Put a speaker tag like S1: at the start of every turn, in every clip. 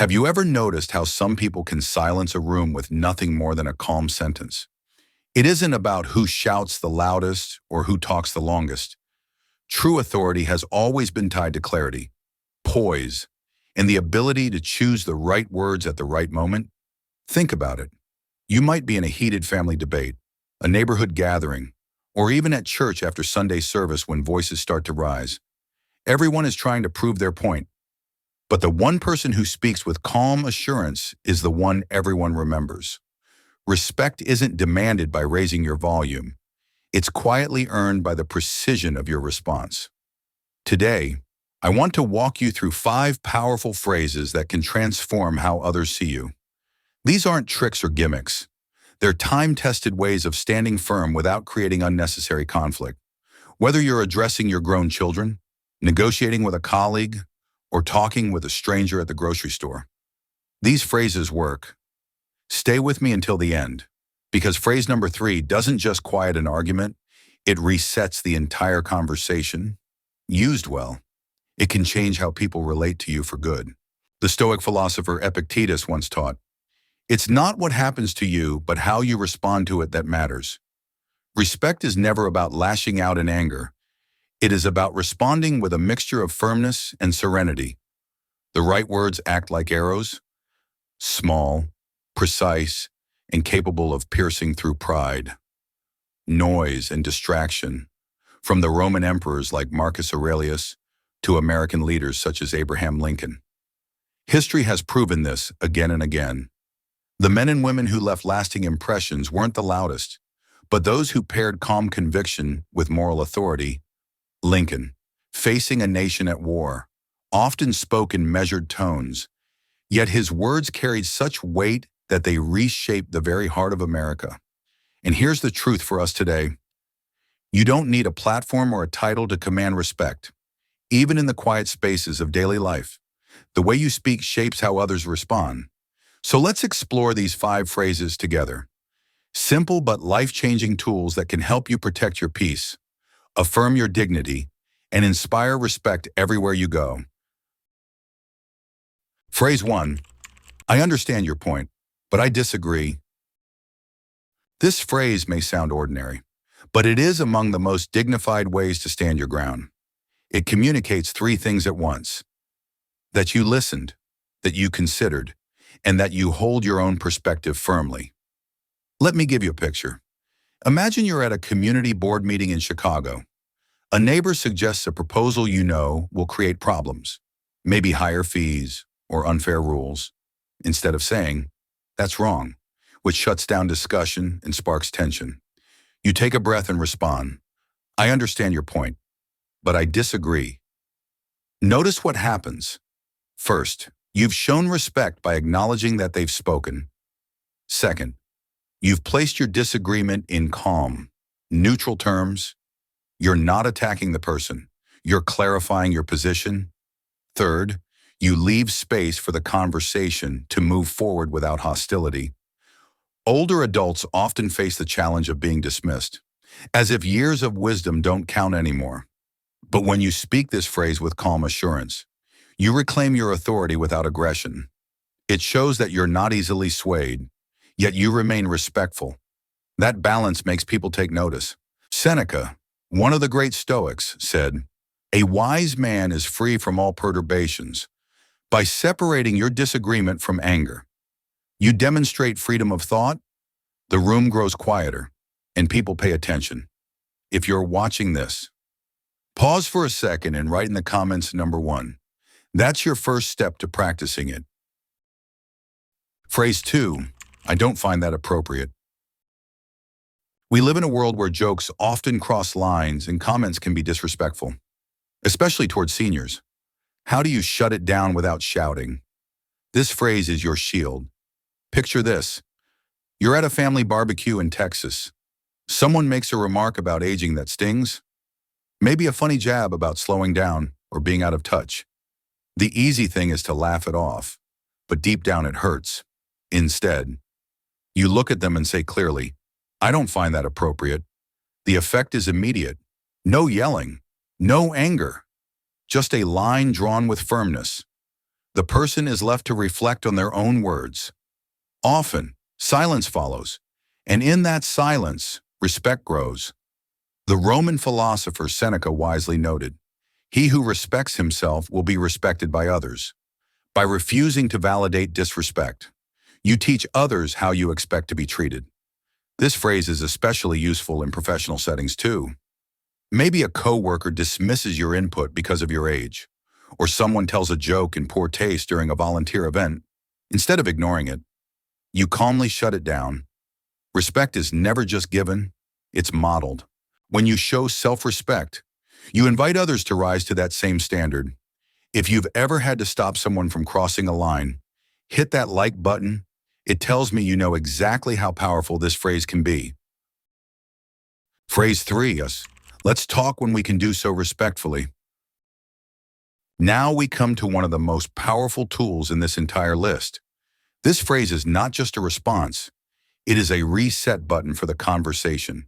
S1: Have you ever noticed how some people can silence a room with nothing more than a calm sentence? It isn't about who shouts the loudest or who talks the longest. True authority has always been tied to clarity, poise, and the ability to choose the right words at the right moment. Think about it. You might be in a heated family debate, a neighborhood gathering, or even at church after Sunday service when voices start to rise. Everyone is trying to prove their point, but the one person who speaks with calm assurance is the one everyone remembers. Respect isn't demanded by raising your volume. It's quietly earned by the precision of your response. Today, I want to walk you through 5 powerful phrases that can transform how others see you. These aren't tricks or gimmicks. They're time-tested ways of standing firm without creating unnecessary conflict. Whether you're addressing your grown children, negotiating with a colleague, or talking with a stranger at the grocery store, these phrases work. Stay with me until the end, because phrase number 3 doesn't just quiet an argument, it resets the entire conversation. Used well, it can change how people relate to you for good. The Stoic philosopher Epictetus once taught, "It's not what happens to you, but how you respond to it that matters." Respect is never about lashing out in anger. It is about responding with a mixture of firmness and serenity. The right words act like arrows, small, precise, and capable of piercing through pride, noise, and distraction, from the Roman emperors like Marcus Aurelius to American leaders such as Abraham Lincoln. History has proven this again and again. The men and women who left lasting impressions weren't the loudest, but those who paired calm conviction with moral authority. Lincoln, facing a nation at war, often spoke in measured tones, yet his words carried such weight that they reshaped the very heart of America. And here's the truth for us today. You don't need a platform or a title to command respect. Even in the quiet spaces of daily life, the way you speak shapes how others respond. So let's explore these 5 phrases together. Simple but life-changing tools that can help you protect your peace, affirm your dignity, and inspire respect everywhere you go. Phrase 1, I understand your point, but I disagree. This phrase may sound ordinary, but it is among the most dignified ways to stand your ground. It communicates 3 things at once: that you listened, that you considered, and that you hold your own perspective firmly. Let me give you a picture. Imagine you're at a community board meeting in Chicago. A neighbor suggests a proposal you know will create problems, maybe higher fees or unfair rules. Instead of saying, "That's wrong," which shuts down discussion and sparks tension, you take a breath and respond, "I understand your point, but I disagree." Notice what happens. First, you've shown respect by acknowledging that they've spoken. Second, you've placed your disagreement in calm, neutral terms. You're not attacking the person. You're clarifying your position. Third, you leave space for the conversation to move forward without hostility. Older adults often face the challenge of being dismissed, as if years of wisdom don't count anymore. But when you speak this phrase with calm assurance, you reclaim your authority without aggression. It shows that you're not easily swayed, yet you remain respectful. That balance makes people take notice. Seneca, one of the great Stoics, said, "A wise man is free from all perturbations." By separating your disagreement from anger, you demonstrate freedom of thought, the room grows quieter, and people pay attention. If you're watching this, pause for a second and write in the comments number 1. That's your first step to practicing it. Phrase 2, I don't find that appropriate. We live in a world where jokes often cross lines and comments can be disrespectful, especially towards seniors. How do you shut it down without shouting? This phrase is your shield. Picture this. You're at a family barbecue in Texas. Someone makes a remark about aging that stings. Maybe a funny jab about slowing down or being out of touch. The easy thing is to laugh it off, but deep down it hurts. Instead, you look at them and say clearly, "I don't find that appropriate." The effect is immediate. No yelling, no anger, just a line drawn with firmness. The person is left to reflect on their own words. Often, silence follows, and in that silence, respect grows. The Roman philosopher Seneca wisely noted, "He who respects himself will be respected by others." By refusing to validate disrespect, you teach others how you expect to be treated. This phrase is especially useful in professional settings too. Maybe a coworker dismisses your input because of your age, or someone tells a joke in poor taste during a volunteer event. Instead of ignoring it, you calmly shut it down. Respect is never just given, it's modeled. When you show self-respect, you invite others to rise to that same standard. If you've ever had to stop someone from crossing a line, hit that like button. It tells me you know exactly how powerful this phrase can be. Phrase 3, yes. Let's talk when we can do so respectfully. Now we come to one of the most powerful tools in this entire list. This phrase is not just a response, it is a reset button for the conversation.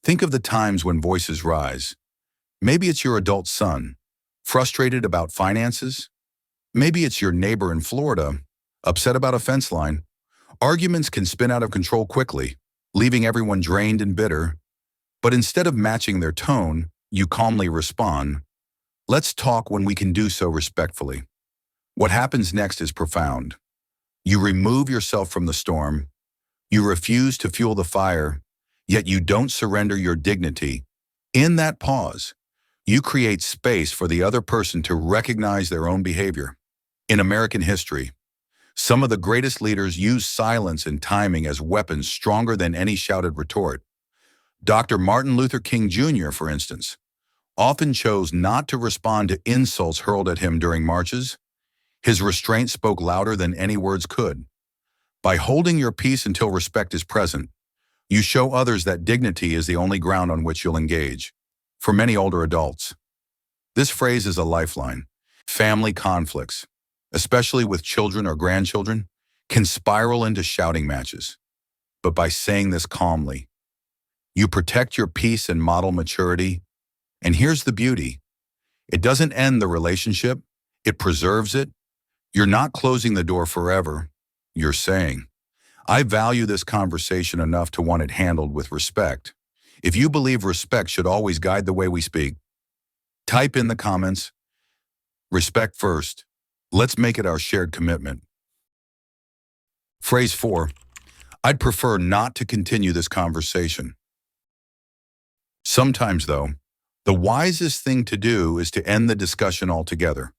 S1: Think of the times when voices rise. Maybe it's your adult son, frustrated about finances. Maybe it's your neighbor in Florida, upset about a fence line. Arguments can spin out of control quickly, leaving everyone drained and bitter. But instead of matching their tone, you calmly respond, "Let's talk when we can do so respectfully." What happens next is profound. You remove yourself from the storm. You refuse to fuel the fire, yet you don't surrender your dignity. In that pause, you create space for the other person to recognize their own behavior. In American history, some of the greatest leaders used silence and timing as weapons stronger than any shouted retort. Dr. Martin Luther King Jr., for instance, often chose not to respond to insults hurled at him during marches. His restraint spoke louder than any words could. By holding your peace until respect is present, you show others that dignity is the only ground on which you'll engage. For many older adults, this phrase is a lifeline. Family conflicts, especially with children or grandchildren, can spiral into shouting matches. But by saying this calmly, you protect your peace and model maturity. And here's the beauty. It doesn't end the relationship, it preserves it. You're not closing the door forever. You're saying, "I value this conversation enough to want it handled with respect." If you believe respect should always guide the way we speak, type in the comments, "Respect first." Let's make it our shared commitment. Phrase 4, I'd prefer not to continue this conversation. Sometimes, though, the wisest thing to do is to end the discussion altogether.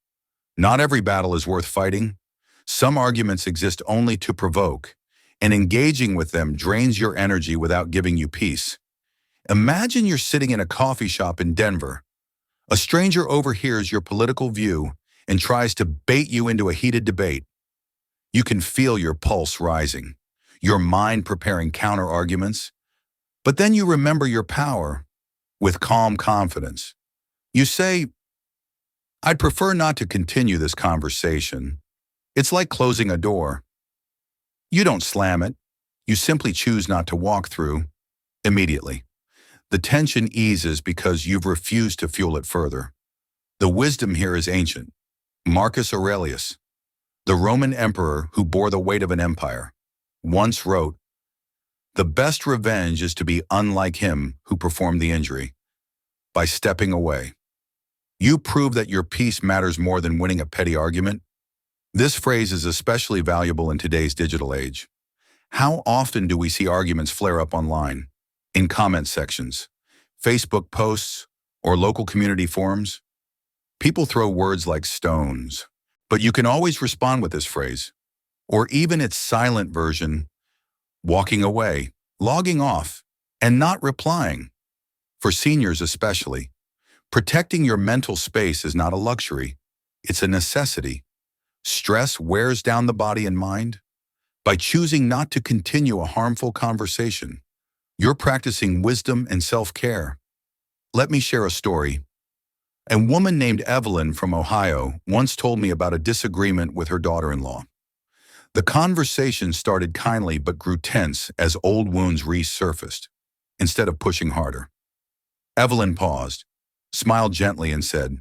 S1: Not every battle is worth fighting. Some arguments exist only to provoke, and engaging with them drains your energy without giving you peace. Imagine you're sitting in a coffee shop in Denver. A stranger overhears your political view and tries to bait you into a heated debate. You can feel your pulse rising, your mind preparing counter-arguments. But then you remember your power. With calm confidence, you say, "I'd prefer not to continue this conversation." It's like closing a door. You don't slam it. You simply choose not to walk through. Immediately, the tension eases because you've refused to fuel it further. The wisdom here is ancient. Marcus Aurelius, the Roman emperor who bore the weight of an empire, once wrote, "The best revenge is to be unlike him who performed the injury." By stepping away, you prove that your peace matters more than winning a petty argument. This phrase is especially valuable in today's digital age. How often do we see arguments flare up online, in comment sections, Facebook posts, or local community forums? People throw words like stones, but you can always respond with this phrase, or even its silent version, walking away, logging off, and not replying. For seniors especially, protecting your mental space is not a luxury, it's a necessity. Stress wears down the body and mind. By choosing not to continue a harmful conversation, you're practicing wisdom and self-care. Let me share a story. A woman named Evelyn from Ohio once told me about a disagreement with her daughter-in-law. The conversation started kindly but grew tense as old wounds resurfaced. Instead of pushing harder, Evelyn paused, smiled gently, and said,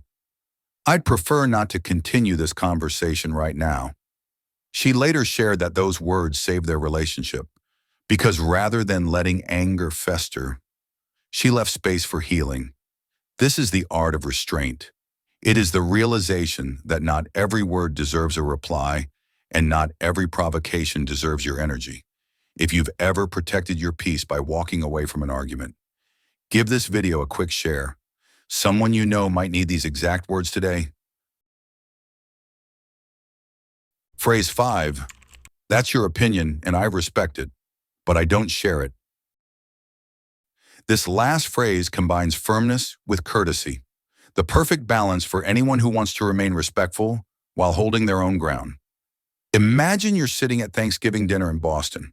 S1: I'd prefer not to continue this conversation right now. She later shared that those words saved their relationship because rather than letting anger fester, she left space for healing. This is the art of restraint. It is the realization that not every word deserves a reply and not every provocation deserves your energy. If you've ever protected your peace by walking away from an argument, give this video a quick share. Someone you know might need these exact words today. Phrase 5. That's your opinion and I respect it, but I don't share it. This last phrase combines firmness with courtesy, the perfect balance for anyone who wants to remain respectful while holding their own ground. Imagine you're sitting at Thanksgiving dinner in Boston.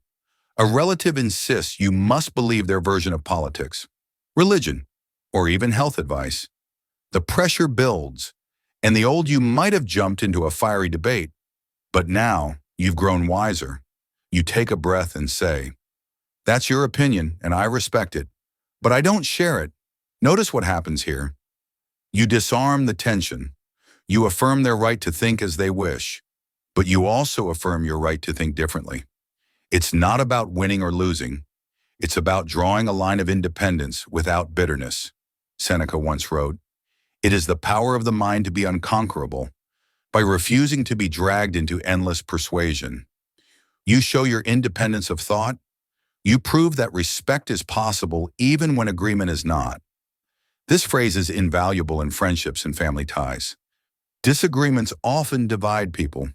S1: A relative insists you must believe their version of politics, religion, or even health advice. The pressure builds, and the old you might have jumped into a fiery debate, but now you've grown wiser. You take a breath and say, "That's your opinion, and I respect it, but I don't share it." Notice what happens here. You disarm the tension. You affirm their right to think as they wish, but you also affirm your right to think differently. It's not about winning or losing. It's about drawing a line of independence without bitterness. Seneca once wrote, "It is the power of the mind to be unconquerable. By refusing to be dragged into endless persuasion, you show your independence of thought. You prove that respect is possible even when agreement is not." This phrase is invaluable in friendships and family ties. Disagreements often divide people,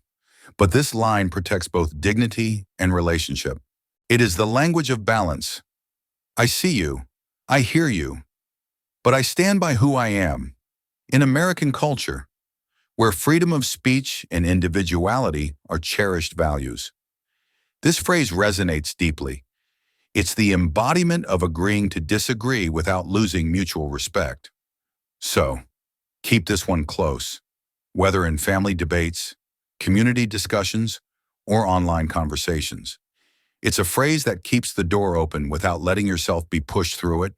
S1: but this line protects both dignity and relationship. It is the language of balance. I see you, I hear you, but I stand by who I am. In American culture, where freedom of speech and individuality are cherished values, this phrase resonates deeply. It's the embodiment of agreeing to disagree without losing mutual respect. So, keep this one close, whether in family debates, community discussions, or online conversations. It's a phrase that keeps the door open without letting yourself be pushed through it.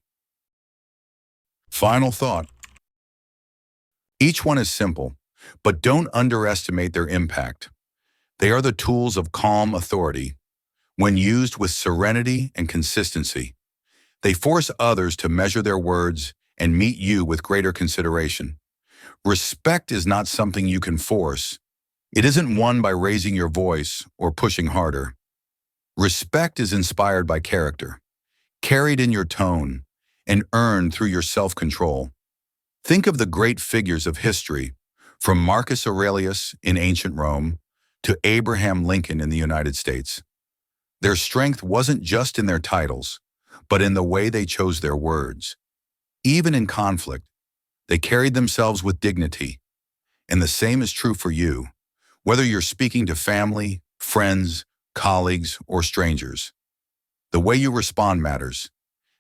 S1: Final thought. Each one is simple, but don't underestimate their impact. They are the tools of calm authority. When used with serenity and consistency, they force others to measure their words and meet you with greater consideration. Respect is not something you can force. It isn't won by raising your voice or pushing harder. Respect is inspired by character, carried in your tone, and earned through your self-control. Think of the great figures of history, from Marcus Aurelius in ancient Rome to Abraham Lincoln in the United States. Their strength wasn't just in their titles, but in the way they chose their words. Even in conflict, they carried themselves with dignity. And the same is true for you, whether you're speaking to family, friends, colleagues, or strangers. The way you respond matters.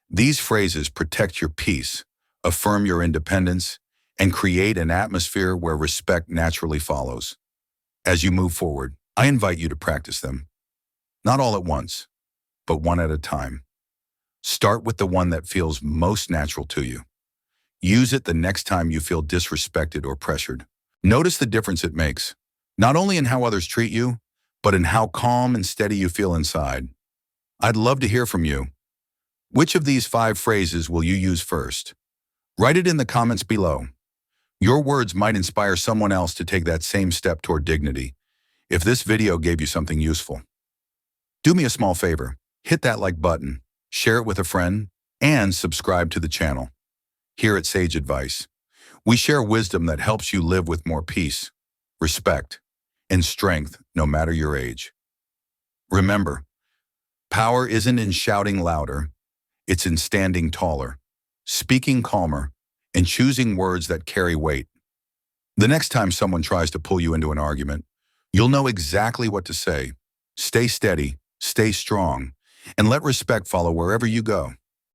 S1: These phrases protect your peace, affirm your independence, and create an atmosphere where respect naturally follows. As you move forward, I invite you to practice them. Not all at once, but one at a time. Start with the one that feels most natural to you. Use it the next time you feel disrespected or pressured. Notice the difference it makes, not only in how others treat you, but in how calm and steady you feel inside. I'd love to hear from you. Which of these 5 phrases will you use first? Write it in the comments below. Your words might inspire someone else to take that same step toward dignity. If this video gave you something useful, do me a small favor, hit that like button, share it with a friend, and subscribe to the channel. Here at Sage Advice, we share wisdom that helps you live with more peace, respect, and strength no matter your age. Remember, power isn't in shouting louder, it's in standing taller, speaking calmer, and choosing words that carry weight. The next time someone tries to pull you into an argument, you'll know exactly what to say. Stay steady, stay strong, and let respect follow wherever you go.